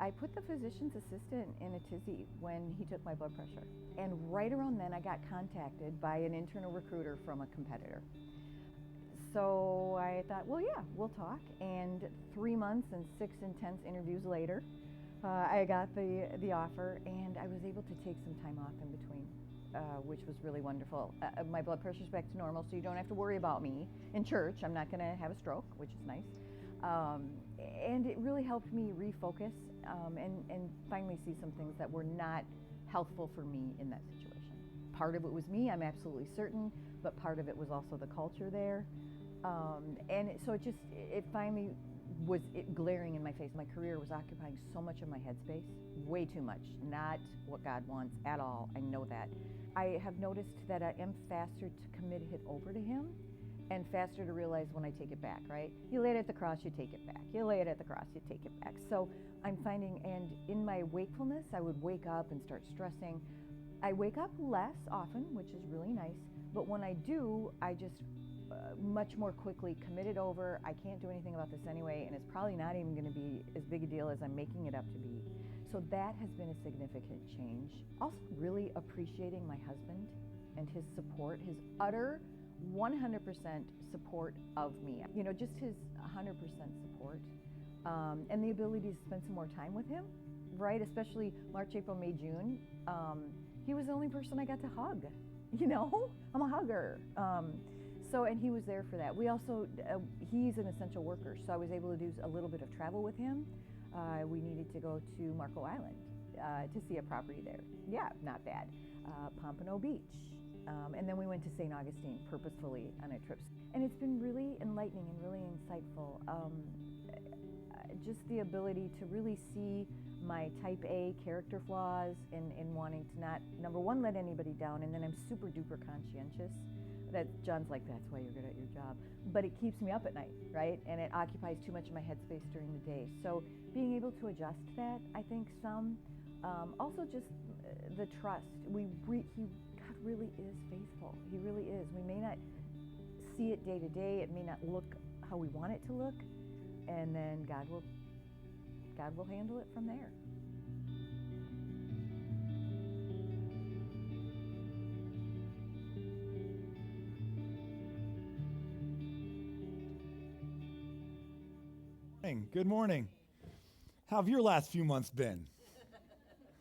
I put the physician's assistant in a tizzy when he took my blood pressure. And right around then I got contacted by an internal recruiter from a competitor. So I thought, well, yeah, we'll talk. And 3 months and 6 intense interviews later, I got the offer, and I was able to take some time off in between, which was really wonderful. My blood pressure's back to normal, so you don't have to worry about me in church. I'm not going to have a stroke, which is nice. And it really helped me refocus and finally see some things that were not healthful for me in that situation. Part of it was me, I'm absolutely certain, but part of it was also the culture there. And so it finally was glaring in my face. My career was occupying so much of my headspace, way too much, not what God wants at all. I know that. I have noticed that I am faster to commit it over to Him and faster to realize when I take it back, right? You lay it at the cross, you take it back. You lay it at the cross, you take it back. So I'm finding, and in my wakefulness, I would wake up and start stressing. I wake up less often, which is really nice, but when I do, I just much more quickly commit it over. I can't do anything about this anyway, and it's probably not even going to be as big a deal as I'm making it up to be. So that has been a significant change. Also really appreciating my husband and his support, his utter 100% support of me. You know, just his 100% support, and the ability to spend some more time with him, right? Especially March, April, May, June. He was the only person I got to hug. You know, I'm a hugger. And he was there for that. We also, he's an essential worker, so I was able to do a little bit of travel with him. We needed to go to Marco Island to see a property there. Yeah, not bad. Pompano Beach. And then we went to St. Augustine purposefully on a trip. And it's been really enlightening and really insightful. Just the ability to really see my type A character flaws in wanting to not, number one, let anybody down, and then I'm super duper conscientious. That John's like, that's why you're good at your job. But it keeps me up at night, right? And it occupies too much of my headspace during the day. So being able to adjust that, I think some. Also just the trust. God really is faithful. He really is. We may not see it day to day. It may not look how we want it to look. And then God will handle it from there. Good morning. How have your last few months been?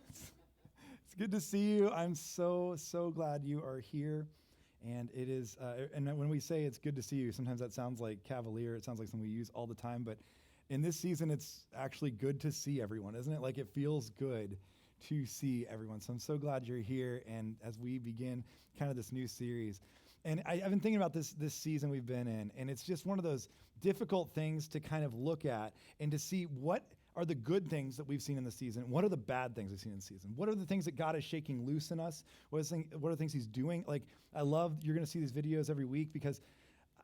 It's good to see you. I'm so glad you are here. And it is, and when we say it's good to see you, sometimes that sounds like cavalier. It sounds like something we use all the time. But in this season, it's actually good to see everyone, isn't it? Like it feels good to see everyone. So I'm so glad you're here. And as we begin kind of this new series, and I've been thinking about this season we've been in, and it's just one of those difficult things to kind of look at and to see what are the good things that we've seen in the season, what are the bad things we've seen in the season, what are the things that God is shaking loose in us, what are the things He's doing. Like I love, you're going to see these videos every week because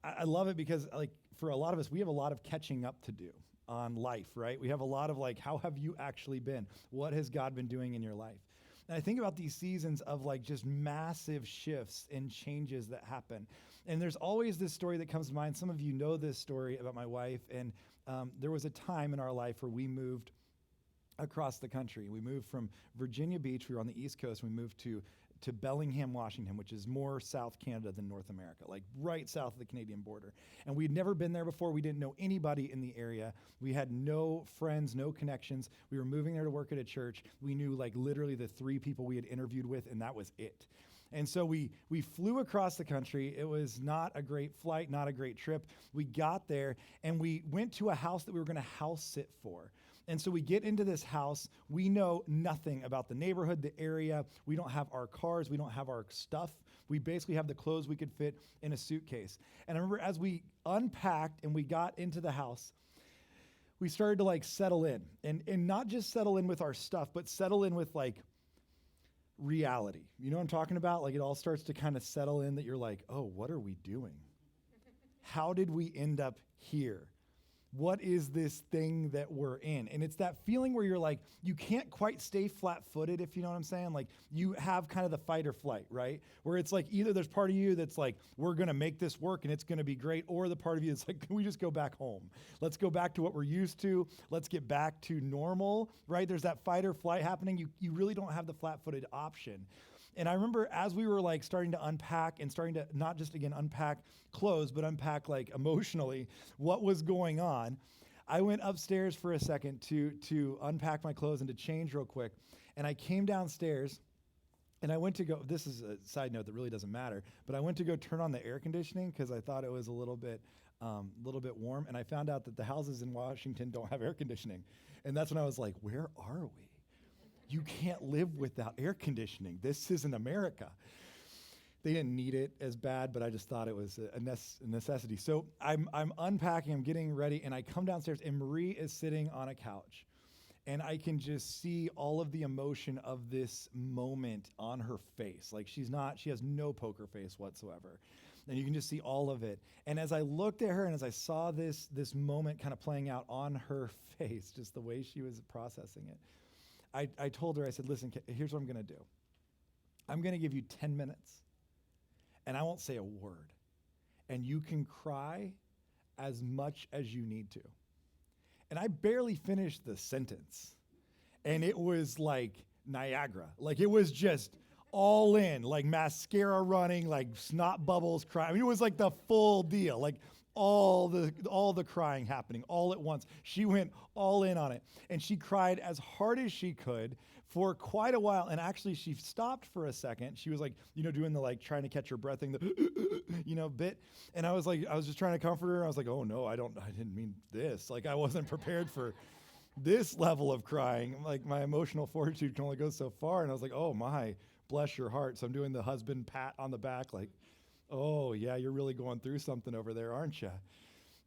I love it because like for a lot of us, we have a lot of catching up to do on life, right? We have a lot of like, how have you actually been? What has God been doing in your life? And I think about these seasons of like just massive shifts and changes that happen. And there's always this story that comes to mind. Some of you know this story about my wife. And there was a time in our life where we moved across the country. We moved from Virginia Beach, we were on the East Coast, we moved to Bellingham, Washington, which is more South Canada than North America, like right south of the Canadian border. And we'd never been there before. We didn't know anybody in the area. We had no friends, no connections. We were moving there to work at a church. We knew like literally the 3 people we had interviewed with, and that was it. And so we flew across the country. It was not a great flight, not a great trip. We got there and we went to a house that we were going to house sit for. And so we get into this house. We know nothing about the neighborhood, the area. We don't have our cars. We don't have our stuff. We basically have the clothes we could fit in a suitcase. And I remember as we unpacked and we got into the house, we started to like settle in and not just settle in with our stuff, but settle in with like reality. You know what I'm talking about? Like it all starts to kind of settle in that you're like, oh, what are we doing? How did we end up here? What is this thing that we're in? And it's that feeling where you're like, you can't quite stay flat-footed, if you know what I'm saying. Like, you have kind of the fight or flight, right? Where it's like, either there's part of you that's like, we're going to make this work and it's going to be great, or the part of you that's like, can we just go back home? Let's go back to what we're used to. Let's get back to normal, right? There's that fight or flight happening. You really don't have the flat-footed option. And I remember as we were like starting to unpack and starting to not just again unpack clothes, but unpack like emotionally what was going on, I went upstairs for a second to unpack my clothes and to change real quick. And I came downstairs and I went to go, this is a side note that really doesn't matter, but I went to go turn on the air conditioning because I thought it was a little bit warm. And I found out that the houses in Washington don't have air conditioning. And that's when I was like, where are we? You can't live without air conditioning. This isn't America. They didn't need it as bad, but I just thought it was a necessity. So I'm unpacking, I'm getting ready, and I come downstairs, and Marie is sitting on a couch. And I can just see all of the emotion of this moment on her face. Like she has no poker face whatsoever. And you can just see all of it. And as I looked at her and as I saw this moment kind of playing out on her face, just the way she was processing it, I told her, I said, listen, here's what I'm going to do. I'm going to give you 10 minutes, and I won't say a word. And you can cry as much as you need to. And I barely finished the sentence. And it was like Niagara. Like it was just all in, like mascara running, like snot bubbles crying. I mean, it was like the full deal. Like all the crying happening all at once. She went all in on it. And she cried as hard as she could for quite a while. And actually she stopped for a second. She was like, doing the like trying to catch her breath thing, the bit. And I was just trying to comfort her. I was like, oh no, I didn't mean this. Like I wasn't prepared for this level of crying. Like my emotional fortitude can only go so far. And I was like, oh my, bless your heart. So I'm doing the husband pat on the back, like, oh, yeah, you're really going through something over there, aren't you?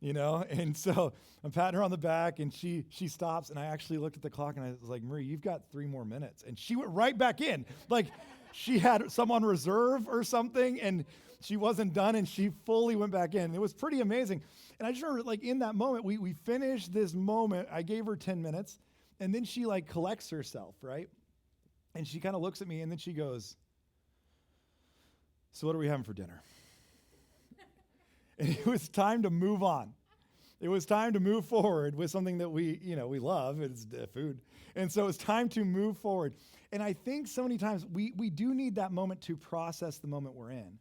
And so I'm patting her on the back, and she stops, and I actually looked at the clock, and I was like, Marie, you've got 3 more minutes. And she went right back in. Like she had some on reserve or something, and she wasn't done, and she fully went back in. It was pretty amazing. And I just remember, like, in that moment, we finished this moment. I gave her 10 minutes, and then she, like, collects herself, right? And she kind of looks at me, and then she goes, so what are we having for dinner? And it was time to move on. It was time to move forward with something that we love. It's food. And so it's time to move forward. And I think so many times we do need that moment to process the moment we're in.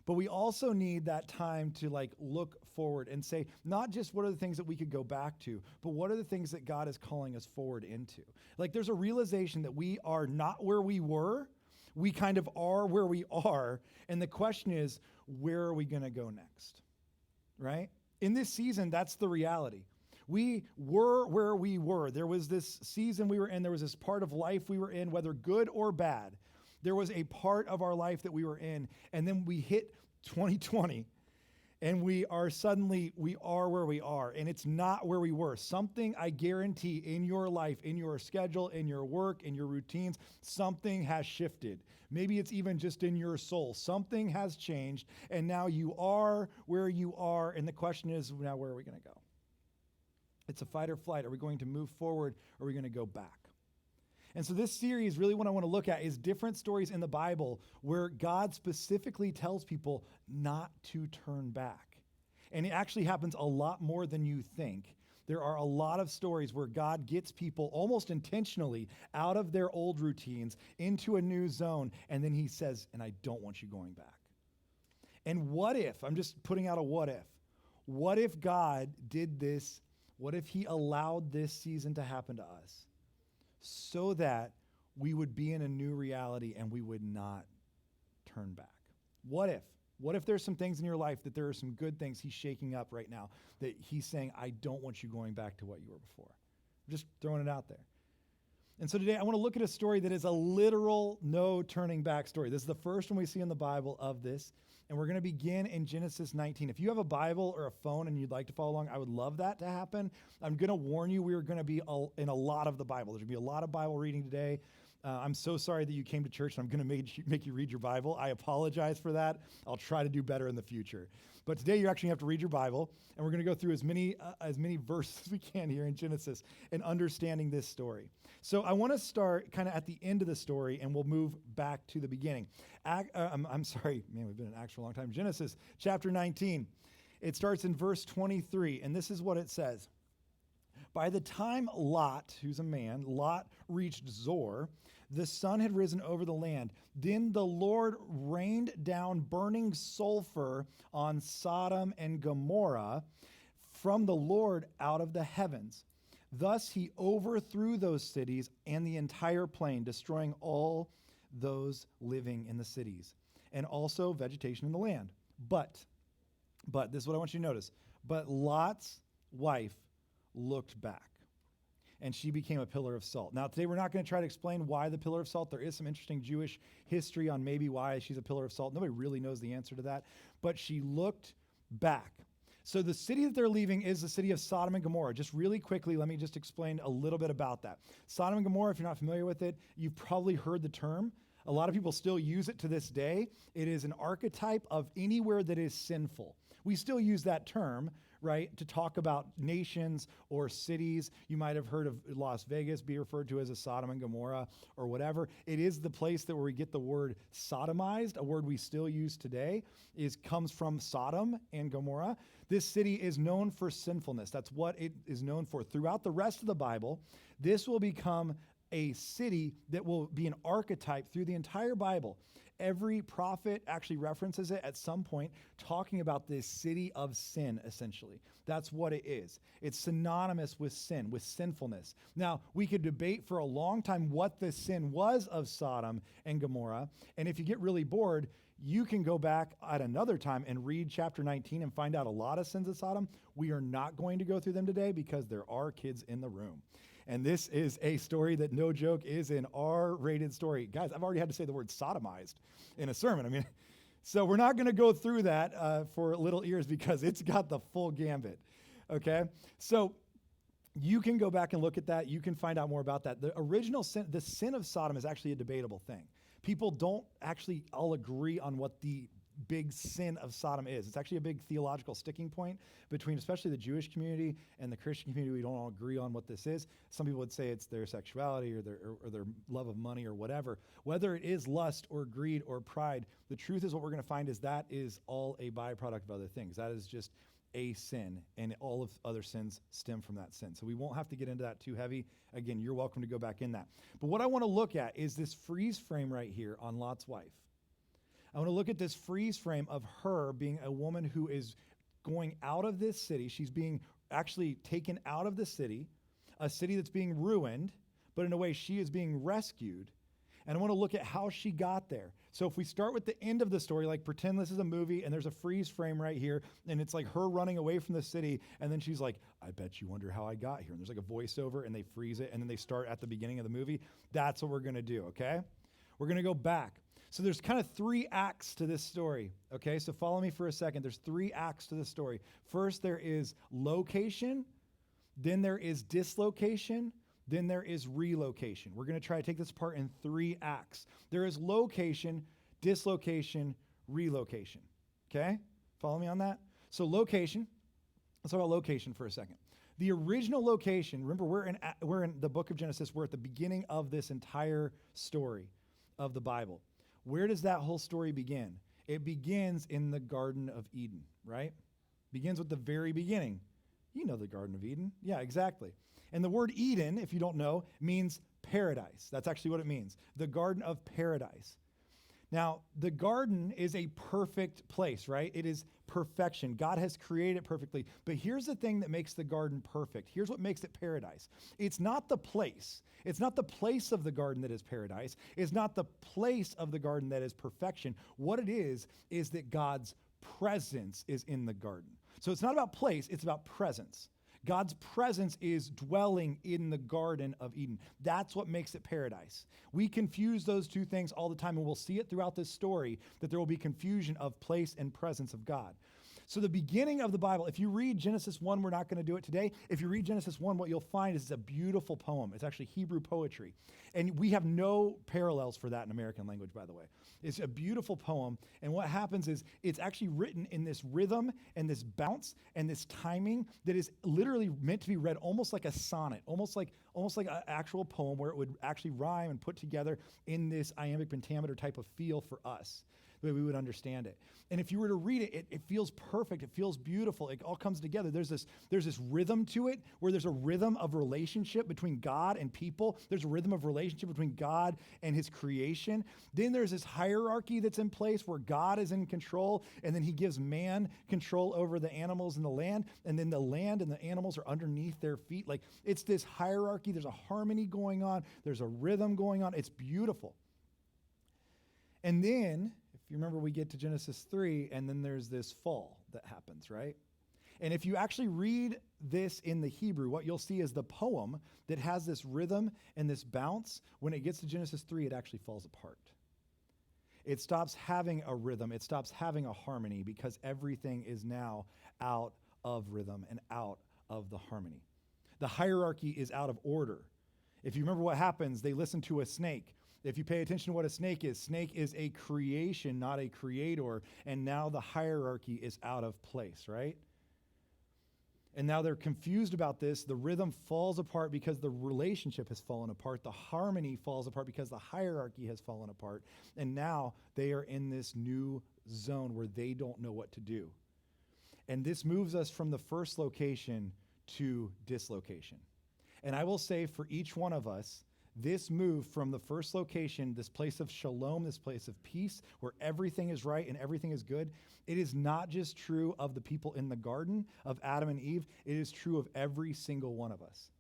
But we also need that time to like look forward and say, not just what are the things that we could go back to, but what are the things that God is calling us forward into? Like there's a realization that we are not where we were. We kind of are where we are. And the question is, where are we going to go next? Right? In this season, that's the reality. We were where we were. There was this season we were in. There was this part of life we were in, whether good or bad. There was a part of our life that we were in. And then we hit 2020. And we are where we are, and it's not where we were. Something, I guarantee, in your life, in your schedule, in your work, in your routines, something has shifted. Maybe it's even just in your soul. Something has changed, and now you are where you are, and the question is, now where are we going to go? It's a fight or flight. Are we going to move forward, or are we going to go back? And so this series, really what I want to look at is different stories in the Bible where God specifically tells people not to turn back. And it actually happens a lot more than you think. There are a lot of stories where God gets people almost intentionally out of their old routines into a new zone, and then he says, and I don't want you going back. And what if, I'm just putting out a what if God did this? What if he allowed this season to happen to us? So that we would be in a new reality and we would not turn back. What if there's some things in your life that there are some good things he's shaking up right now that he's saying, I don't want you going back to what you were before. I'm just throwing it out there. And so today I want to look at a story that is a literal no turning back story. This is the first one we see in the Bible of this. And we're going to begin in Genesis 19. If you have a Bible or a phone and you'd like to follow along, I would love that to happen. I'm going to warn you, we are going to be in a lot of the Bible. There's going to be a lot of Bible reading today. I'm so sorry that you came to church and I'm going to make you read your Bible. I apologize for that. I'll try to do better in the future. But today you actually have to read your Bible, and we're going to go through as many verses as we can here in Genesis and understanding this story. So I want to start kind of at the end of the story, and we'll move back to the beginning. I'm sorry, man, we've been in Acts for a long time. Genesis chapter 19. It starts in verse 23, and this is what it says. By the time Lot, who's a man, Lot reached Zoar, the sun had risen over the land. Then the Lord rained down burning sulfur on Sodom and Gomorrah from the Lord out of the heavens. Thus he overthrew those cities and the entire plain, destroying all those living in the cities, and also vegetation in the land. But this is what I want you to notice. But Lot's wife looked back, and she became a pillar of salt. Now, today we're not going to try to explain why the pillar of salt. There is some interesting Jewish history on maybe why she's a pillar of salt. Nobody really knows the answer to that, but she looked back. So the city that they're leaving is the city of Sodom and Gomorrah. Just really quickly, let me just explain a little bit about that. Sodom and Gomorrah, if you're not familiar with it, you've probably heard the term. A lot of people still use it to this day. It is an archetype of anywhere that is sinful. We still use that term, right, to talk about nations or cities. You might have heard of Las Vegas be referred to as a Sodom and Gomorrah or whatever. It is the place that where we get the word sodomized, a word we still use today, comes from Sodom and Gomorrah. This city is known for sinfulness. That's what it is known for. Throughout the rest of the Bible, this will become a city that will be an archetype through the entire Bible. Every prophet actually references it at some point, talking about this city of sin, essentially. That's what it is. It's synonymous with sin, with sinfulness. Now, we could debate for a long time what the sin was of Sodom and Gomorrah, and if you get really bored, you can go back at another time and read chapter 19 and find out a lot of sins of Sodom. We are not going to go through them today because there are kids in the room. And this is a story that, no joke, is an R-rated story. Guys, I've already had to say the word sodomized in a sermon. I mean, so we're not going to go through that for little ears because it's got the full gambit, okay? So you can go back and look at that. You can find out more about that. The original sin, the sin of Sodom, is actually a debatable thing. People don't actually all agree on what the big sin of Sodom is. It's actually a big theological sticking point between especially the Jewish community and the Christian community. We don't all agree on what this is. Some people would say it's their sexuality or their love of money or whatever. Whether it is lust or greed or pride, the truth is what we're going to find is that is all a byproduct of other things. That is just a sin, and all of other sins stem from that sin. So we won't have to get into that too heavy. Again, you're welcome to go back in that. But what I want to look at is this freeze frame right here on Lot's wife. I want to look at this freeze frame of her being a woman who is going out of this city. She's being actually taken out of the city, a city that's being ruined, but in a way she is being rescued. And I want to look at how she got there. So if we start with the end of the story, like pretend this is a movie and there's a freeze frame right here, and it's like her running away from the city, and then she's like, I bet you wonder how I got here. And there's like a voiceover, and they freeze it, and then they start at the beginning of the movie. That's what we're going to do, okay? We're going to go back. So there's kind of 3 acts to this story, okay? So follow me for a second. There's 3 acts to this story. First, there is location. Then there is dislocation. Then there is relocation. We're going to try to take this apart in 3 acts. There is location, dislocation, relocation, okay? Follow me on that? So location, let's talk about location for a second. The original location, remember we're in the book of Genesis. We're at the beginning of this entire story of the Bible. Where does that whole story begin? It begins in the Garden of Eden, right? Begins with the very beginning. You know the Garden of Eden. Yeah, exactly. And the word Eden, if you don't know, means paradise. That's actually what it means. The Garden of Paradise. Now, the garden is a perfect place, right? It is perfection. God has created it perfectly. But here's the thing that makes the garden perfect. Here's what makes it paradise. It's not the place. It's not the place of the garden that is paradise. It's not the place of the garden that is perfection. What it is that God's presence is in the garden. So it's not about place, it's about presence. God's presence is dwelling in the Garden of Eden. That's what makes it paradise. We confuse those two things all the time, and we'll see it throughout this story that there will be confusion of place and presence of God. So the beginning of the Bible, if you read Genesis 1, we're not going to do it today. If you read Genesis 1, what you'll find is it's a beautiful poem. It's actually Hebrew poetry. And we have no parallels for that in American language, by the way. It's a beautiful poem. And what happens is it's actually written in this rhythm and this bounce and this timing that is literally meant to be read almost like a sonnet, almost like an actual poem where it would actually rhyme and put together in this iambic pentameter type of feel for us, the way we would understand it. And if you were to read it, it feels perfect. It feels beautiful. It all comes together. There's this rhythm to it where there's a rhythm of relationship between God and people. There's a rhythm of relationship between God and his creation. Then there's this hierarchy that's in place where God is in control, and then he gives man control over the animals in the land, and then the land and the animals are underneath their feet. Like, it's this hierarchy. There's a harmony going on. There's a rhythm going on. It's beautiful. And then, if you remember, we get to Genesis 3, and then there's this fall that happens, right? And if you actually read this in the Hebrew, what you'll see is the poem that has this rhythm and this bounce. When it gets to Genesis 3, it actually falls apart. It stops having a rhythm. It stops having a harmony because everything is now out of rhythm and out of the harmony. The hierarchy is out of order. If you remember what happens, they listen to a snake. If you pay attention to what a snake is a creation, not a creator. And now the hierarchy is out of place, right? And now they're confused about this. The rhythm falls apart because the relationship has fallen apart. The harmony falls apart because the hierarchy has fallen apart. And now they are in this new zone where they don't know what to do. And this moves us from the first location to dislocation. And I will say for each one of us, this move from the first location, this place of shalom, this place of peace, where everything is right and everything is good, it is not just true of the people in the garden of Adam and Eve, it is true of every single one of us.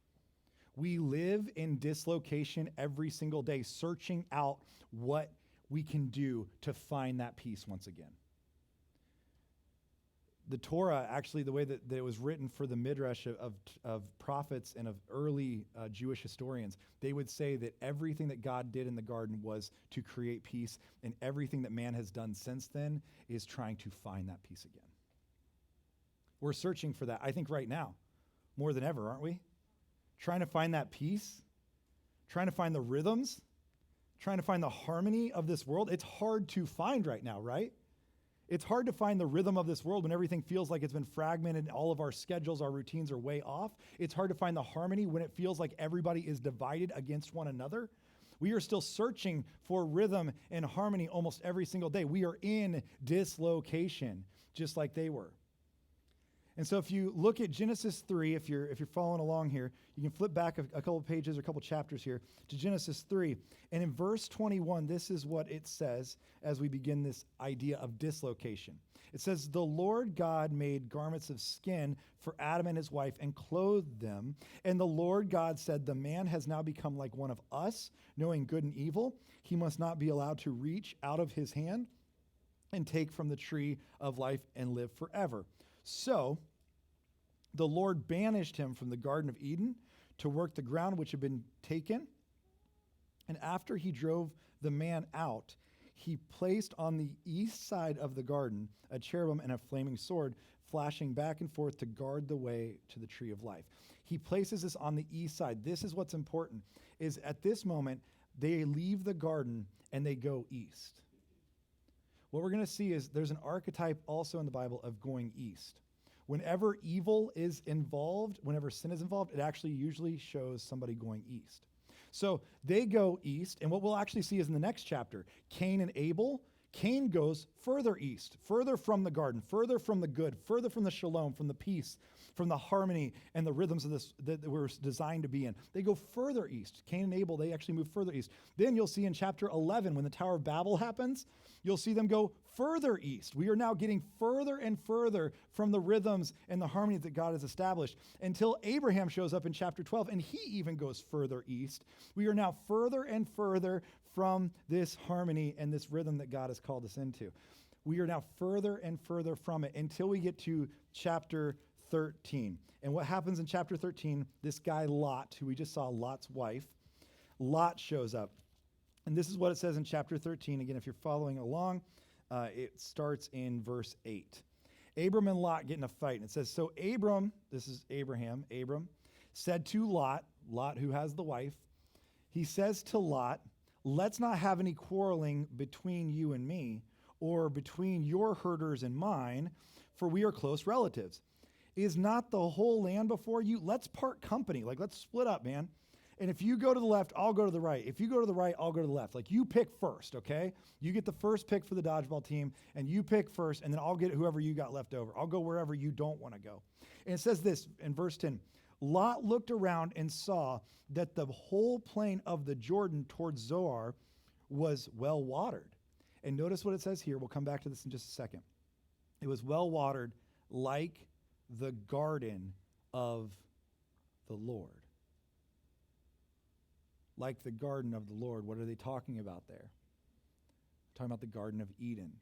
We live in dislocation every single day, searching out what we can do to find that peace once again. The Torah, actually, the way that it was written for the Midrash of prophets and of early Jewish historians, they would say that everything that God did in the garden was to create peace, and everything that man has done since then is trying to find that peace again. We're searching for that, I think, right now, more than ever, aren't we? Trying to find that peace, trying to find the rhythms, trying to find the harmony of this world. It's hard to find right now, right? It's hard to find the rhythm of this world when everything feels like it's been fragmented, all of our schedules, our routines are way off. It's hard to find the harmony when it feels like everybody is divided against one another. We are still searching for rhythm and harmony almost every single day. We are in dislocation, just like they were. And so if you look at Genesis 3, if you're following along here, you can flip back a couple pages or a couple chapters here to Genesis 3. And in verse 21, this is what it says as we begin this idea of dislocation. It says, "The Lord God made garments of skin for Adam and his wife and clothed them. And the Lord God said, the man has now become like one of us, knowing good and evil. He must not be allowed to reach out of his hand and take from the tree of life and live forever. So the Lord banished him from the Garden of Eden to work the ground which had been taken. And after he drove the man out, he placed on the east side of the garden a cherubim and a flaming sword, flashing back and forth to guard the way to the tree of life." He places this on the east side. This is what's important, is at this moment, they leave the garden and they go east. What we're going to see is there's an archetype also in the Bible of going east. Whenever evil is involved, whenever sin is involved, it actually usually shows somebody going east. So they go east, and what we'll actually see is in the next chapter, Cain and Abel. Cain goes further east, further from the garden, further from the good, further from the shalom, from the peace, from the harmony and the rhythms of this that we're designed to be in. They go further east. Cain and Abel, they actually move further east. Then you'll see in chapter 11, when the Tower of Babel happens, you'll see them go further east. We are now getting further and further from the rhythms and the harmony that God has established until Abraham shows up in chapter 12, and he even goes further east. We are now further and further from this harmony and this rhythm that God has called us into. We are now further and further from it until we get to chapter 13. And what happens in chapter 13, this guy Lot, who we just saw, Lot's wife, Lot shows up. And this is what it says in chapter 13. Again, if you're following along, it starts in verse 8. Abram and Lot get in a fight. And it says, so Abram, this is Abraham, Abram, said to Lot, Lot who has the wife, he says to Lot, let's not have any quarreling between you and me, or between your herders and mine, for we are close relatives. Is not the whole land before you? Let's part company. Like, let's split up, man. And if you go to the left, I'll go to the right. If you go to the right, I'll go to the left. Like, you pick first, okay? You get the first pick for the dodgeball team, and you pick first, and then I'll get whoever you got left over. I'll go wherever you don't want to go. And it says this in verse 10, Lot looked around and saw that the whole plain of the Jordan towards Zoar was well watered. And notice what it says here. We'll come back to this in just a second. It was well watered like the garden of the Lord. Like the garden of the Lord. What are they talking about there? Talking about the Garden of Eden.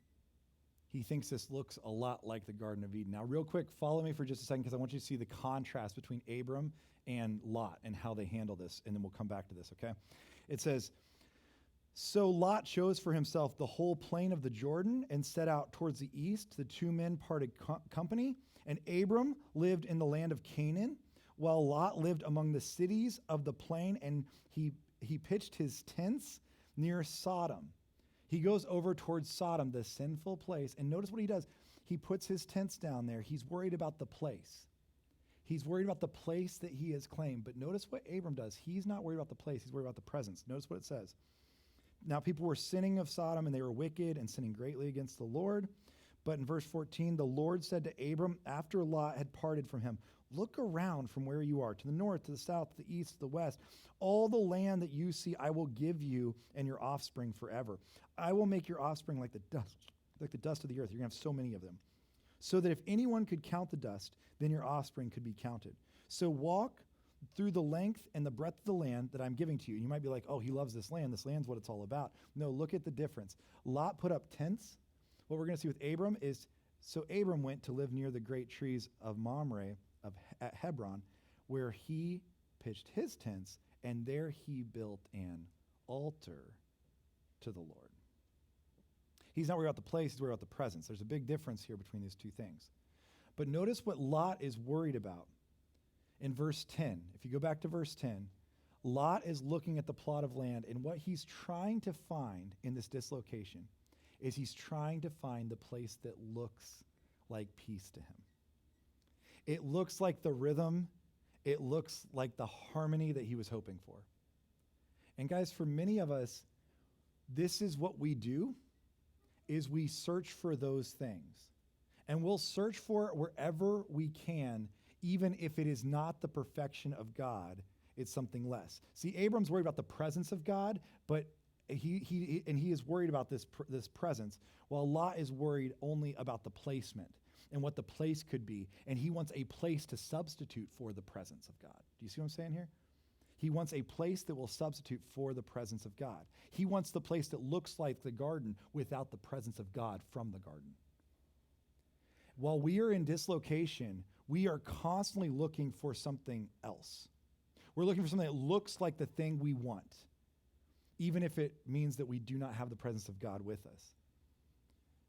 He thinks this looks a lot like the Garden of Eden. Now, real quick, follow me for just a second because I want you to see the contrast between Abram and Lot and how they handle this, and then we'll come back to this, okay? It says, so Lot chose for himself the whole plain of the Jordan and set out towards the east. The two men parted company, and Abram lived in the land of Canaan, while Lot lived among the cities of the plain, and he pitched his tents near Sodom. He goes over towards Sodom, the sinful place, and notice what he does. He puts his tents down there. He's worried about the place. He's worried about the place that he has claimed. But notice what Abram does. He's not worried about the place. He's worried about the presence. Notice what it says. Now people were sinning of Sodom, and they were wicked and sinning greatly against the Lord. But in verse 14, the Lord said to Abram, after Lot had parted from him, look around from where you are, to the north, to the south, to the east, to the west. All the land that you see, I will give you and your offspring forever. I will make your offspring like the dust of the earth. You're going to have so many of them. So that if anyone could count the dust, then your offspring could be counted. So walk through the length and the breadth of the land that I'm giving to you. You might be like, oh, he loves this land. This land's what it's all about. No, look at the difference. Lot put up tents. What we're going to see with Abram is, so Abram went to live near the great trees of Mamre at Hebron, where he pitched his tents, and there he built an altar to the Lord. He's not worried about the place, he's worried about the presence. There's a big difference here between these two things. But notice what Lot is worried about in verse 10. If you go back to verse 10, Lot is looking at the plot of land, and what he's trying to find in this dislocation is he's trying to find the place that looks like peace to him. It looks like the rhythm. It looks like the harmony that he was hoping for. And guys, for many of us, this is what we do, is we search for those things. And we'll search for it wherever we can, even if it is not the perfection of God, it's something less. See, Abram's worried about the presence of God, but he is worried about this presence, while Lot is worried only about the placement and what the place could be. And he wants a place to substitute for the presence of God. Do you see what I'm saying here? He wants a place that will substitute for the presence of God. He wants the place that looks like the garden without the presence of God from the garden. While we are in dislocation, we are constantly looking for something else. We're looking for something that looks like the thing we want, even if it means that we do not have the presence of God with us.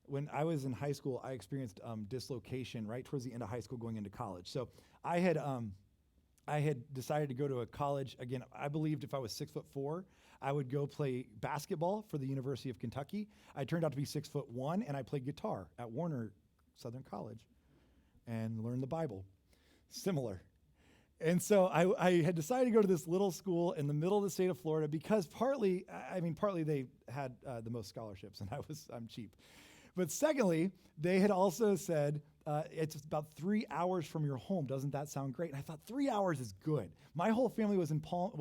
When I was in high school, I experienced dislocation right towards the end of high school going into college. So I had decided to go to a college. Again, I believed if I was 6'4", I would go play basketball for the University of Kentucky. I turned out to be 6'1", and I played guitar at Warner Southern College and learned the Bible. Similar. And so I had decided to go to this little school in the middle of the state of Florida because partly they had the most scholarships, and I'm cheap. But secondly, they had also said, it's about 3 hours from your home. Doesn't that sound great? And I thought 3 hours is good. My whole family was in Palm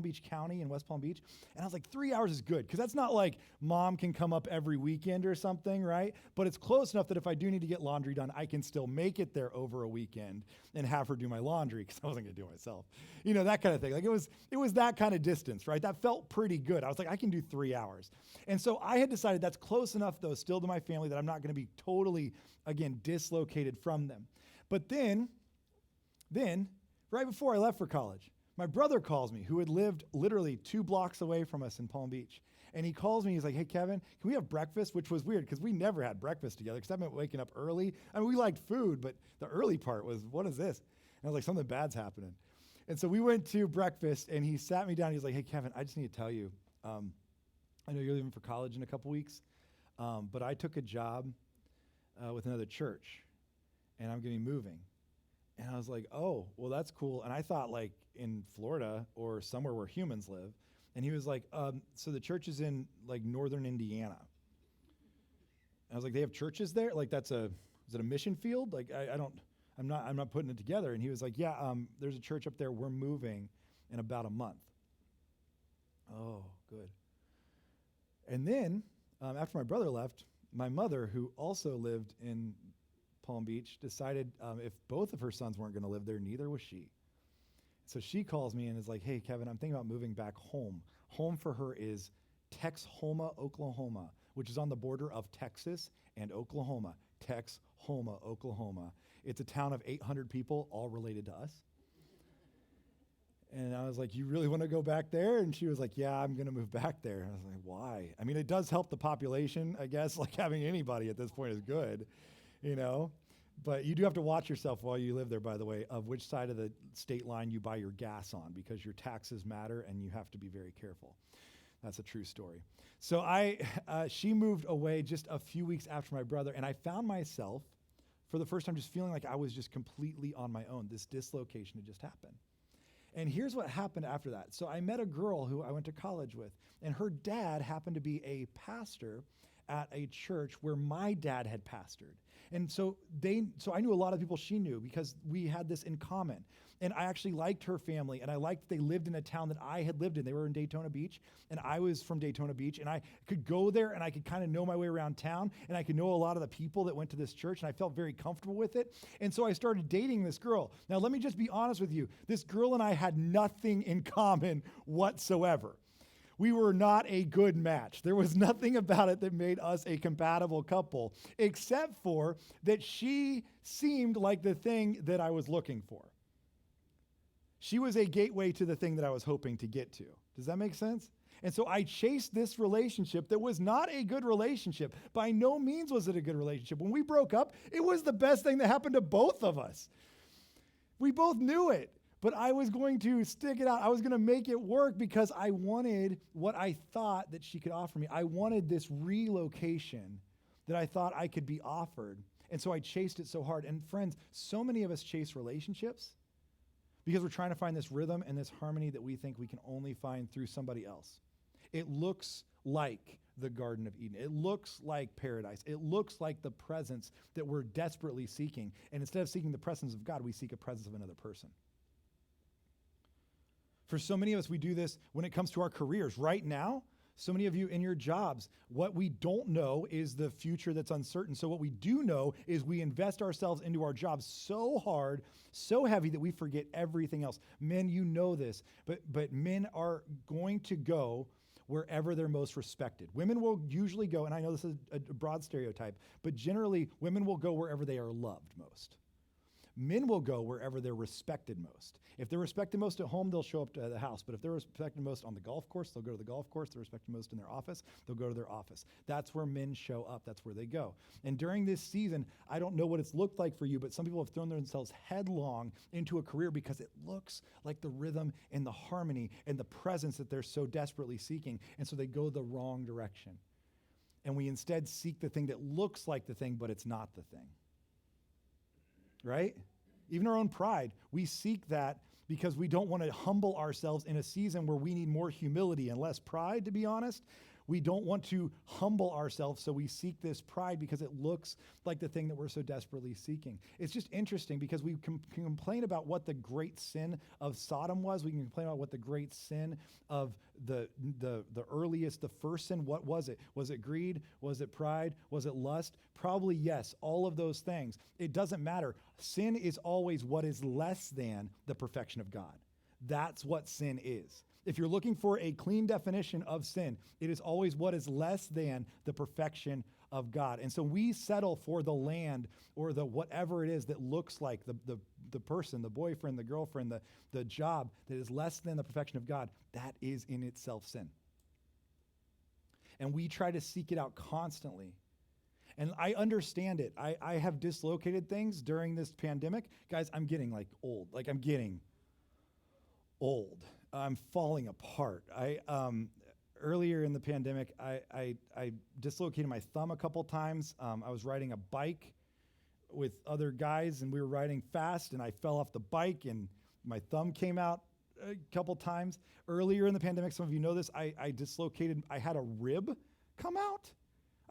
Beach County in West Palm Beach. And I was like, 3 hours is good. Because that's not like mom can come up every weekend or something, right? But it's close enough that if I do need to get laundry done, I can still make it there over a weekend and have her do my laundry because I wasn't going to do it myself. You know, that kind of thing. Like it was that kind of distance, right? That felt pretty good. I was like, I can do 3 hours. And so I had decided that's close enough, though, still to my family that I'm not going to be totally, again, dislocated from them. But then, right before I left for college, My brother calls me, who had lived literally 2 blocks away from us in Palm Beach. And he calls me, he's like, hey, Kevin, can we have breakfast? Which was weird because we never had breakfast together because I meant waking up early. I mean, we liked food, but the early part was, what is this? And I was like, something bad's happening. And so we went to breakfast and he sat me down. He's like, hey, Kevin, I just need to tell you, I know you're leaving for college in a couple weeks, but I took a job with another church and I'm going to be moving. And I was like, oh, well, that's cool. And I thought like in Florida or somewhere where humans live. And he was like, so the church is in like northern Indiana. I was like, they have churches there? Like is it a mission field? Like I'm not putting it together. And he was like, yeah, there's a church up there. We're moving in about a month. Oh, good. And then after my brother left, my mother, who also lived in Palm Beach, decided if both of her sons weren't going to live there, neither was she. So she calls me and is like, hey, Kevin, I'm thinking about moving back home. Home for her is Texhoma, Oklahoma, which is on the border of Texas and Oklahoma. Texhoma, Oklahoma. It's a town of 800 people, all related to us. And I was like, you really want to go back there? And she was like, yeah, I'm going to move back there. I was like, why? I mean, it does help the population, I guess. Like having anybody at this point is good, you know? But you do have to watch yourself while you live there, by the way, of which side of the state line you buy your gas on, because your taxes matter and you have to be very careful. That's a true story. So she moved away just a few weeks after my brother, and I found myself, for the first time, just feeling like I was just completely on my own. This dislocation had just happened. And here's what happened after that. So I met a girl who I went to college with, and her dad happened to be a pastor at a church where my dad had pastored. And so I knew a lot of people she knew because we had this in common. And I actually liked her family, and I liked that they lived in a town that I had lived in. They were in Daytona Beach, and I was from Daytona Beach, and I could go there and I could kind of know my way around town, and I could know a lot of the people that went to this church, and I felt very comfortable with it. And so I started dating this girl. Now, let me just be honest with you. This girl and I had nothing in common whatsoever. We were not a good match. There was nothing about it that made us a compatible couple, except for that she seemed like the thing that I was looking for. She was a gateway to the thing that I was hoping to get to. Does that make sense? And so I chased this relationship that was not a good relationship. By no means was it a good relationship. When we broke up, it was the best thing that happened to both of us. We both knew it. But I was going to stick it out. I was going to make it work because I wanted what I thought that she could offer me. I wanted this relocation that I thought I could be offered. And so I chased it so hard. And friends, so many of us chase relationships because we're trying to find this rhythm and this harmony that we think we can only find through somebody else. It looks like the Garden of Eden. It looks like paradise. It looks like the presence that we're desperately seeking. And instead of seeking the presence of God, we seek a presence of another person. For so many of us, we do this when it comes to our careers. Right now, so many of you in your jobs, what we don't know is the future that's uncertain. So what we do know is we invest ourselves into our jobs so hard, so heavy that we forget everything else. Men, you know this, but men are going to go wherever they're most respected. Women will usually go, and I know this is a broad stereotype, but generally women will go wherever they are loved most. Men will go wherever they're respected most. If they're respected most at home, they'll show up to the house. But if they're respected most on the golf course, they'll go to the golf course. If they're respected most in their office, they'll go to their office. That's where men show up. That's where they go. And during this season, I don't know what it's looked like for you, but some people have thrown themselves headlong into a career because it looks like the rhythm and the harmony and the presence that they're so desperately seeking. And so they go the wrong direction. And we instead seek the thing that looks like the thing, but it's not the thing. Right? Even our own pride, we seek that because we don't want to humble ourselves in a season where we need more humility and less pride, to be honest. We don't want to humble ourselves, so we seek this pride because it looks like the thing that we're so desperately seeking. It's just interesting because we can complain about what the great sin of Sodom was. We can complain about what the great sin of the first sin, what was it? Was it greed? Was it pride? Was it lust? Probably yes, all of those things. It doesn't matter. Sin is always what is less than the perfection of God. That's what sin is. If you're looking for a clean definition of sin, it is always what is less than the perfection of God. And so we settle for the land or the whatever it is that looks like the the person, the boyfriend, the girlfriend, the job that is less than the perfection of God, that is in itself sin. And we try to seek it out constantly. And I understand it. I have dislocated things during this pandemic. Guys, I'm getting old. I'm getting old. I'm falling apart. Earlier in the pandemic, I dislocated my thumb a couple times. I was riding a bike with other guys, and we were riding fast, and I fell off the bike, and my thumb came out a couple times. Earlier in the pandemic, some of you know this, I dislocated, I had a rib come out.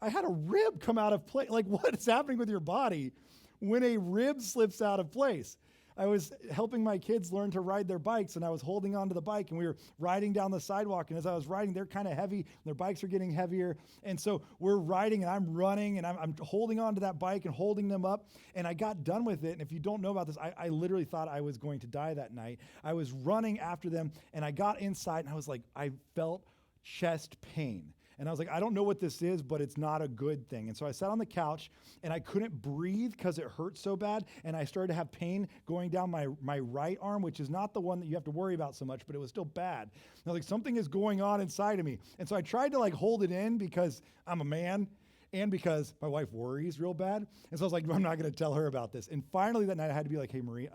I had a rib come out of place. What is happening with your body when a rib slips out of place? I was helping my kids learn to ride their bikes, and I was holding onto the bike, and we were riding down the sidewalk, and as I was riding, they're kind of heavy, their bikes are getting heavier, and so we're riding, and I'm running, and I'm holding onto that bike and holding them up, and I got done with it, and if you don't know about this, I literally thought I was going to die that night. I was running after them, and I got inside, and I was like, I felt chest pain. And I was like, I don't know what this is, but it's not a good thing. And so I sat on the couch, and I couldn't breathe because it hurt so bad. And I started to have pain going down my right arm, which is not the one that you have to worry about so much, but it was still bad. And I was like, something is going on inside of me. And so I tried to hold it in because I'm a man and because my wife worries real bad. And so I was like, I'm not going to tell her about this. And finally that night I had to be like, hey, Marie,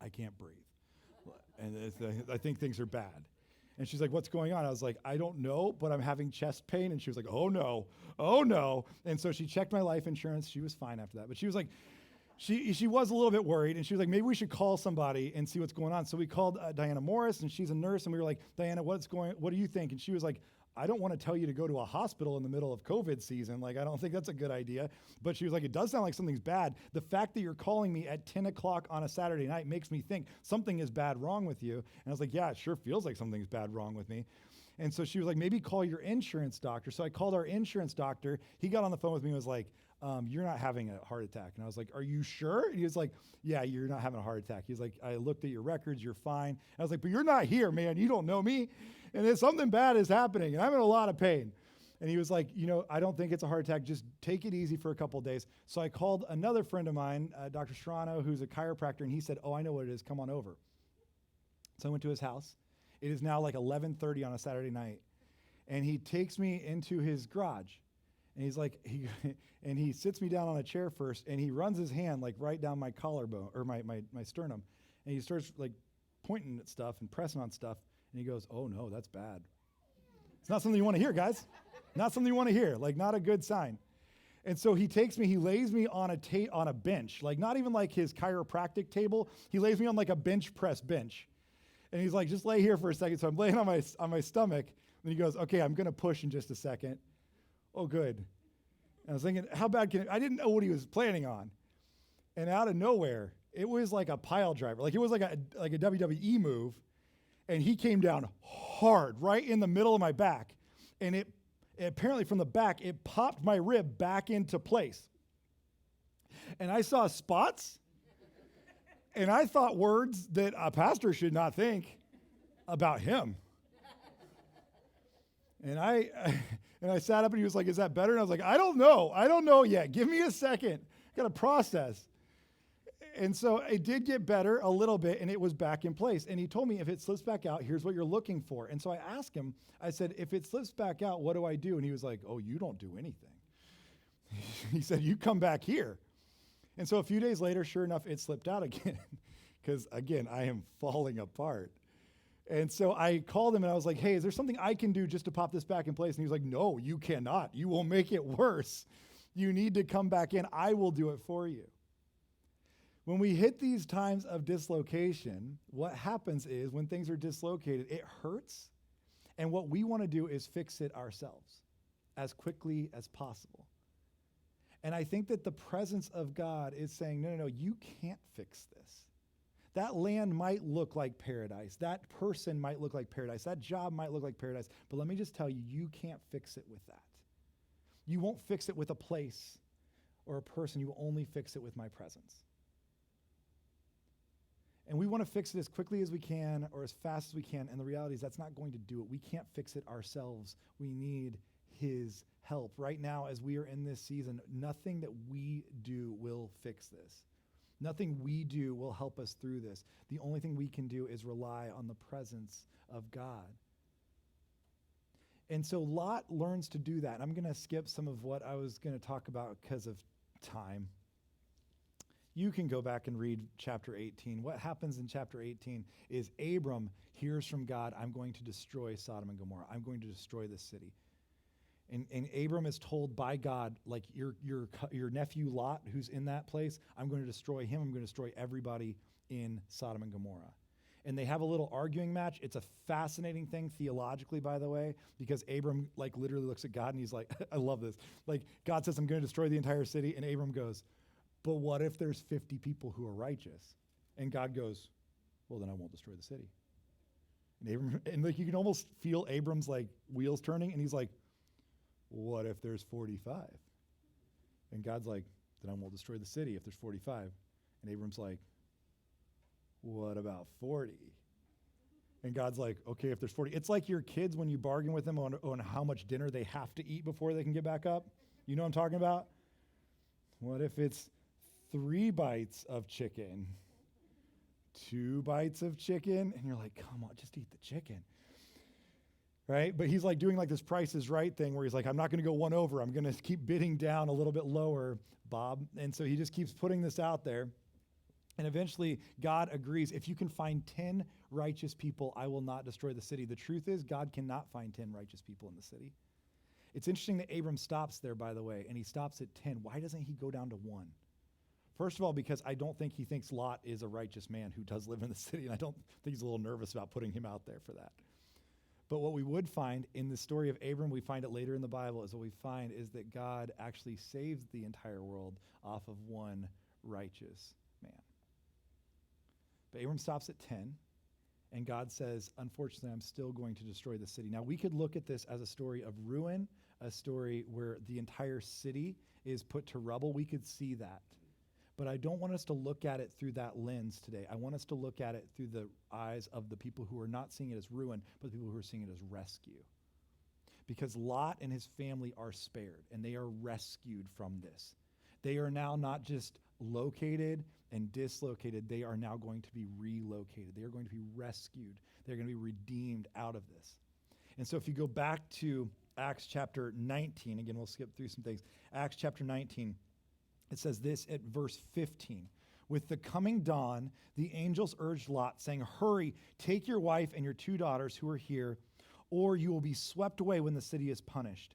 I can't breathe. And I think things are bad. And she's like, what's going on? I was like, I don't know, but I'm having chest pain. And she was like, oh no. And so she checked my life insurance. She was fine after that. But she was like, she was a little bit worried. And she was like, maybe we should call somebody and see what's going on. So we called Diana Morris, and she's a nurse. And we were like, Diana, what do you think? And she was like, I don't want to tell you to go to a hospital in the middle of COVID season. I don't think that's a good idea. But she was like, it does sound like something's bad. The fact that you're calling me at 10 o'clock on a Saturday night makes me think something is bad wrong with you. And I was like, yeah, it sure feels like something's bad wrong with me. And so she was like, maybe call your insurance doctor. So I called our insurance doctor. He got on the phone with me and was like, you're not having a heart attack. And I was like, are you sure? And he was like, yeah, you're not having a heart attack. He's like, I looked at your records, you're fine. I was like, but you're not here, man. You don't know me. And if something bad is happening, and I'm in a lot of pain. And he was like, I don't think it's a heart attack. Just take it easy for a couple of days. So I called another friend of mine, Dr. Strano, who's a chiropractor, and he said, oh, I know what it is. Come on over. So I went to his house. It is now 11:30 on a Saturday night. And he takes me into his garage. And he's like, he sits me down on a chair first, and he runs his hand right down my collarbone, or my sternum. And he starts pointing at stuff and pressing on stuff. And he goes, oh no, that's bad. It's not something you want to hear, guys. Not something you want to hear, not a good sign. And so he takes me, he lays me on a bench, not even his chiropractic table. He lays me on a bench press bench. And he's like, just lay here for a second. So I'm laying on my stomach. And he goes, okay, I'm going to push in just a second. Oh, good. And I was thinking, how bad can it? I didn't know what he was planning on. And out of nowhere, it was like a pile driver. It was like a WWE move. And he came down hard right in the middle of my back. And it apparently from the back, it popped my rib back into place. And I saw spots. And I thought words that a pastor should not think about him. And I sat up, and he was like, is that better? And I was like, I don't know yet. Give me a second. I got to process. And so it did get better a little bit, and it was back in place. And he told me, if it slips back out, here's what you're looking for. And so I asked him, I said, if it slips back out, what do I do? And he was like, oh, you don't do anything. He said, you come back here. And so a few days later, sure enough, it slipped out again. Because again, I am falling apart. And so I called him, and I was like, hey, is there something I can do just to pop this back in place? And he was like, no, you cannot. You will make it worse. You need to come back in. I will do it for you. When we hit these times of dislocation, what happens is when things are dislocated, it hurts. And what we want to do is fix it ourselves as quickly as possible. And I think that the presence of God is saying, no, you can't fix this. That land might look like paradise. That person might look like paradise. That job might look like paradise. But let me just tell you, you can't fix it with that. You won't fix it with a place or a person. You will only fix it with my presence. And we want to fix it as quickly as we can or as fast as we can. And the reality is that's not going to do it. We can't fix it ourselves. We need his help. Right now, as we are in this season, nothing that we do will fix this. Nothing we do will help us through this. The only thing we can do is rely on the presence of God. And so Lot learns to do that. I'm going to skip some of what I was going to talk about because of time. You can go back and read chapter 18. What happens in chapter 18 is Abram hears from God, I'm going to destroy Sodom and Gomorrah. I'm going to destroy this city. And Abram is told by God, like your nephew Lot, who's in that place, I'm going to destroy him. I'm going to destroy everybody in Sodom and Gomorrah. And they have a little arguing match. It's a fascinating thing theologically, by the way, because Abram like literally looks at God and he's like, I love this. Like God says, I'm going to destroy the entire city. And Abram goes, but what if there's 50 people who are righteous? And God goes, well, then I won't destroy the city. And Abram, and like you can almost feel Abram's like wheels turning, and he's like, what if there's 45? And God's like, then I won't destroy the city if there's 45. And Abram's like, what about 40? And God's like, okay, if there's 40. It's like your kids when you bargain with them on how much dinner they have to eat before they can get back up. You know what I'm talking about? What if it's 3 bites of chicken, 2 bites of chicken? And you're like, come on, just eat the chicken. Right? But he's like doing like this Price is Right thing where he's like, I'm not going to go one over. I'm going to keep bidding down a little bit lower, Bob. And so he just keeps putting this out there. And eventually God agrees, if you can find 10 righteous people, I will not destroy the city. The truth is God cannot find 10 righteous people in the city. It's interesting that Abram stops there, by the way, and he stops at 10. Why doesn't he go down to 1? First of all, because I don't think he thinks Lot is a righteous man who does live in the city, and I don't think he's a little nervous about putting him out there for that. But what we would find in the story of Abram, we find it later in the Bible, is what we find is that God actually saves the entire world off of 1 righteous man. But Abram stops at 10, and God says, unfortunately, I'm still going to destroy the city. Now, we could look at this as a story of ruin, a story where the entire city is put to rubble. We could see that. But I don't want us to look at it through that lens today. I want us to look at it through the eyes of the people who are not seeing it as ruin, but the people who are seeing it as rescue. Because Lot and his family are spared, and they are rescued from this. They are now not just located and dislocated, they are now going to be relocated. They are going to be rescued. They're going to be redeemed out of this. And so if you go back to Acts chapter 19, again, we'll skip through some things. Acts chapter 19, it says this at verse 15. With the coming dawn, the angels urged Lot, saying, hurry, take your wife and your 2 daughters who are here, or you will be swept away when the city is punished.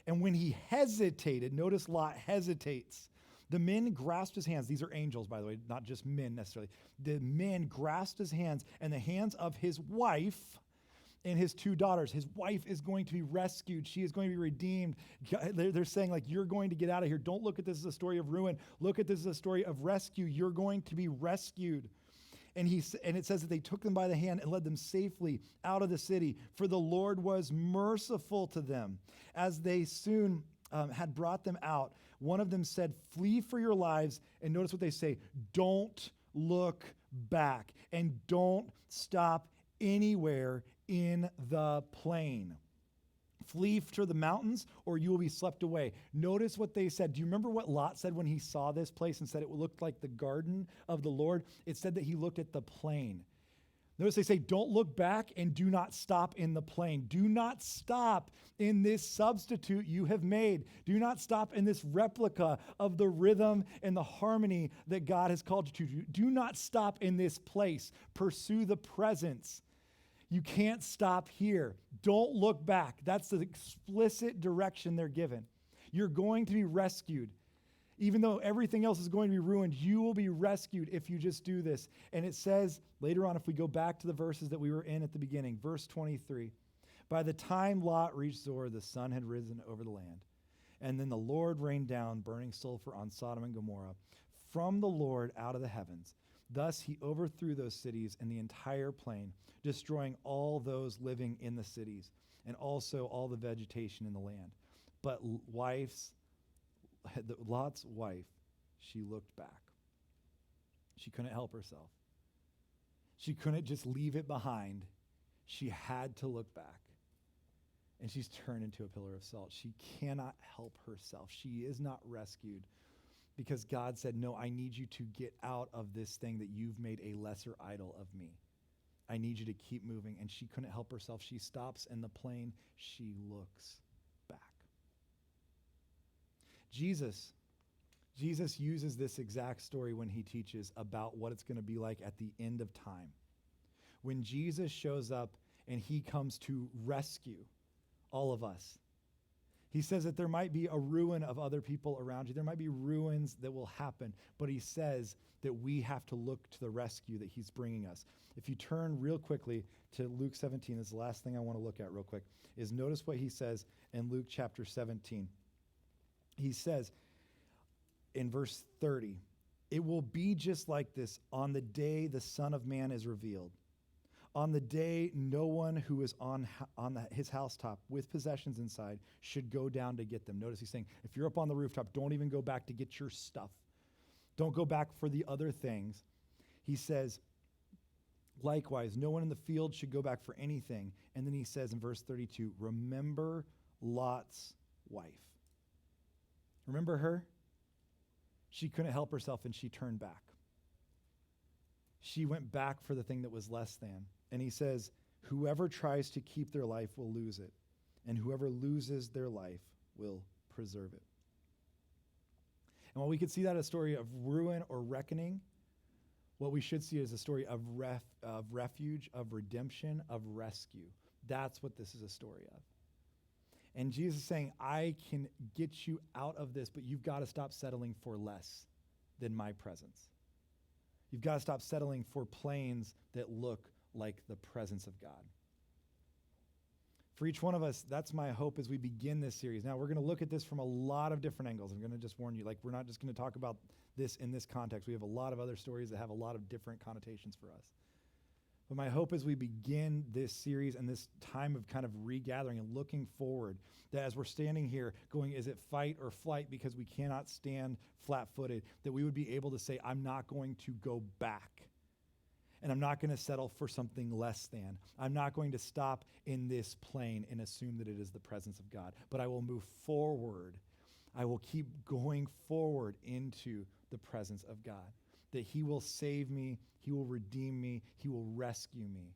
And when he hesitated, notice Lot hesitates. The men grasped his hands. These are angels, by the way, not just men necessarily. The men grasped his hands and the hands of his wife and his 2 daughters. His wife is going to be rescued. She is going to be redeemed. They're saying, like, you're going to get out of here. Don't look at this as a story of ruin. Look at this as a story of rescue. You're going to be rescued. And it says that they took them by the hand and led them safely out of the city, for the Lord was merciful to them. As they soon had brought them out, one of them said, flee for your lives. And notice what they say, don't look back and don't stop anywhere in the plain. Flee to the mountains or you will be swept away. Notice what they said. Do you remember what Lot said when he saw this place and said it looked like the garden of the Lord? It said that he looked at the plain. Notice they say, don't look back and do not stop in the plain. Do not stop in this substitute you have made. Do not stop in this replica of the rhythm and the harmony that God has called you to. Do not stop in this place. Pursue the presence. You can't stop here. Don't look back. That's the explicit direction they're given. You're going to be rescued. Even though everything else is going to be ruined, you will be rescued if you just do this. And it says later on, if we go back to the verses that we were in at the beginning, verse 23, by the time Lot reached Zoar, the sun had risen over the land. And then the Lord rained down burning sulfur on Sodom and Gomorrah from the Lord out of the heavens. Thus he overthrew those cities and the entire plain, destroying all those living in the cities and also all the vegetation in the land. But Lot's wife, she looked back. She couldn't help herself. She couldn't just leave it behind. She had to look back. And she's turned into a pillar of salt. She cannot help herself. She is not rescued because God said, no, I need you to get out of this thing that you've made a lesser idol of me. I need you to keep moving. And she couldn't help herself. She stops in the plane. She looks back. Jesus uses this exact story when he teaches about what it's going to be like at the end of time. When Jesus shows up and he comes to rescue all of us, he says that there might be a ruin of other people around you. There might be ruins that will happen, but he says that we have to look to the rescue that he's bringing us. If you turn real quickly to Luke 17, this is the last thing I want to look at real quick, is notice what he says in Luke chapter 17. He says in verse 30, it will be just like this on the day the Son of Man is revealed. On the day, no one who is on his housetop with possessions inside should go down to get them. Notice he's saying, if you're up on the rooftop, don't even go back to get your stuff. Don't go back for the other things. He says, likewise, no one in the field should go back for anything. And then he says in verse 32, remember Lot's wife. Remember her? She couldn't help herself and she turned back. She went back for the thing that was less than. And he says, whoever tries to keep their life will lose it, and whoever loses their life will preserve it. And while we could see that as a story of ruin or reckoning, what we should see is a story of refuge, of redemption, of rescue. That's what this is a story of. And Jesus is saying, I can get you out of this, but you've got to stop settling for less than my presence. You've got to stop settling for planes that look like the presence of God. For each one of us, that's my hope as we begin this series. Now, we're going to look at this from a lot of different angles. I'm going to just warn you, we're not just going to talk about this in this context. We have a lot of other stories that have a lot of different connotations for us. But my hope as we begin this series and this time of kind of regathering and looking forward, that as we're standing here going, is it fight or flight because we cannot stand flat-footed, that we would be able to say, I'm not going to go back. And I'm not going to settle for something less than. I'm not going to stop in this plane and assume that it is the presence of God. But I will move forward. I will keep going forward into the presence of God. That he will save me, he will redeem me, he will rescue me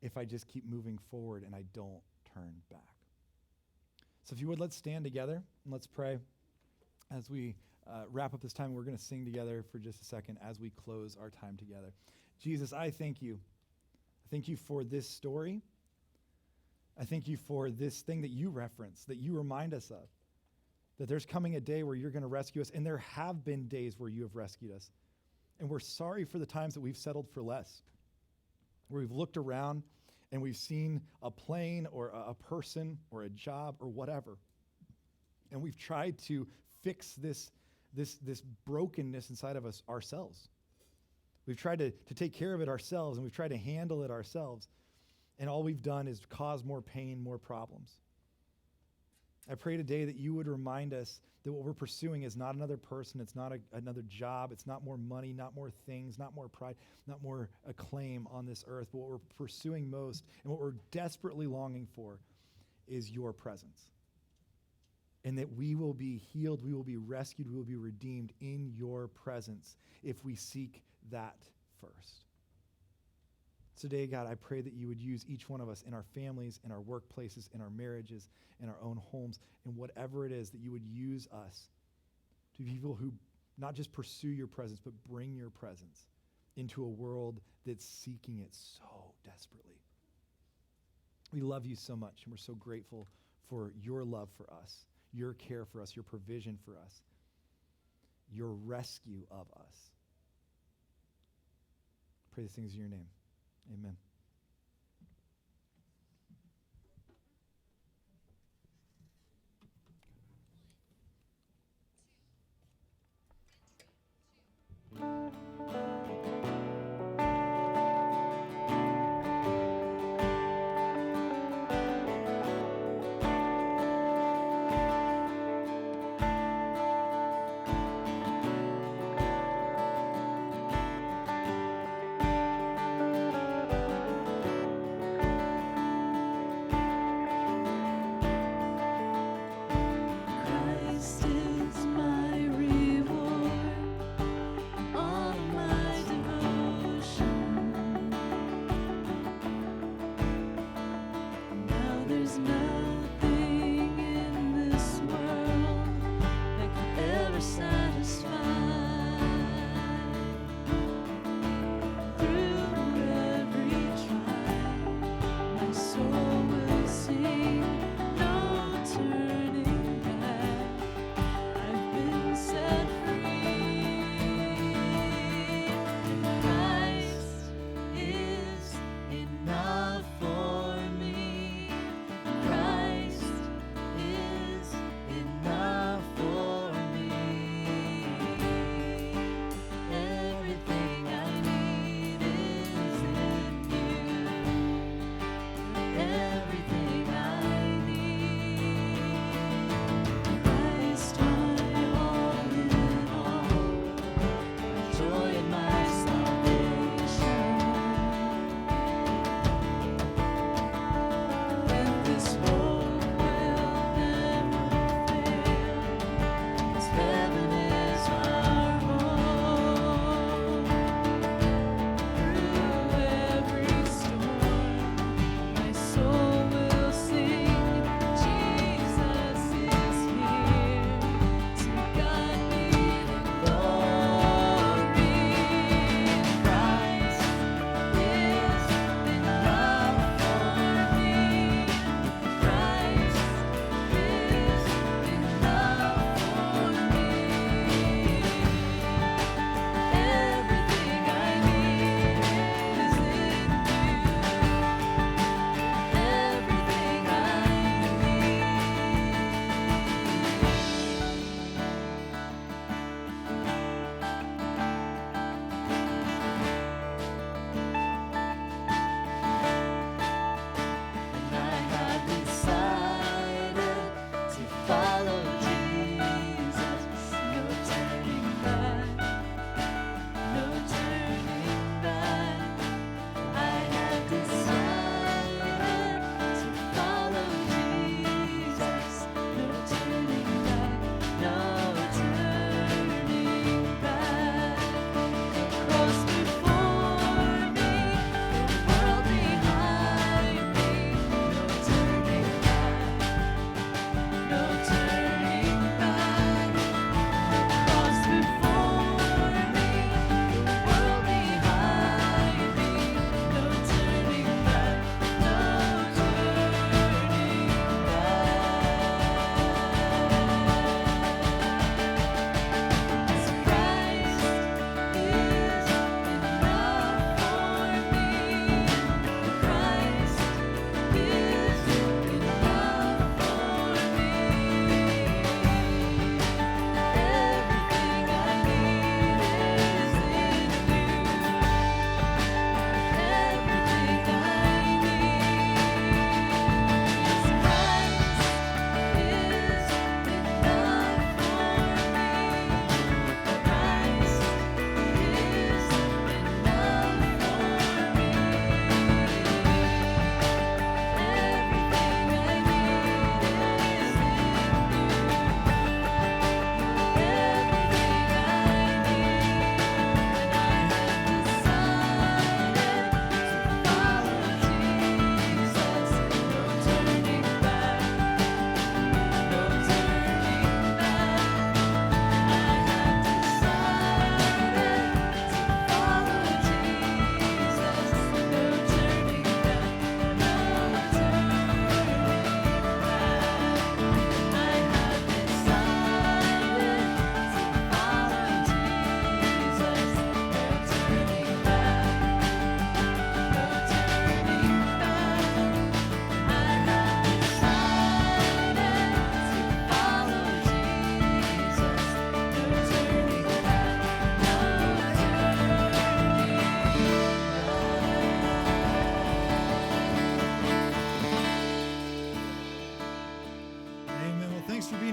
if I just keep moving forward and I don't turn back. So if you would, let's stand together and let's pray as we wrap up this time. We're going to sing together for just a second as we close our time together. Jesus, I thank you. I thank you for this story. I thank you for this thing that you reference, that you remind us of, that there's coming a day where you're going to rescue us, and there have been days where you have rescued us. And we're sorry for the times that we've settled for less, where we've looked around and we've seen a plane or a person or a job or whatever, and we've tried to fix this brokenness inside of us ourselves. We've tried to take care of it ourselves, and we've tried to handle it ourselves, and all we've done is cause more pain, more problems. I pray today that you would remind us that what we're pursuing is not another person, it's not another job, it's not more money, not more things, not more pride, not more acclaim on this earth, but what we're pursuing most and what we're desperately longing for is your presence. And that we will be healed, we will be rescued, we will be redeemed in your presence if we seek that first. Today, God, I pray that you would use each one of us in our families, in our workplaces, in our marriages, in our own homes, and whatever it is, that you would use us to be people who not just pursue your presence, but bring your presence into a world that's seeking it so desperately. We love you so much, and we're so grateful for your love for us, your care for us, your provision for us, your rescue of us. I pray these things in your name. Amen.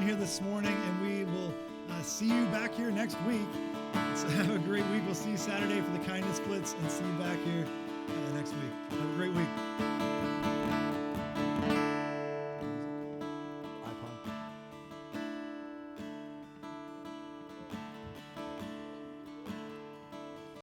here this morning, and we will see you back here next week. So have a great week. We'll see you Saturday for the Kindness Blitz, and see you back here next week. Have a great week.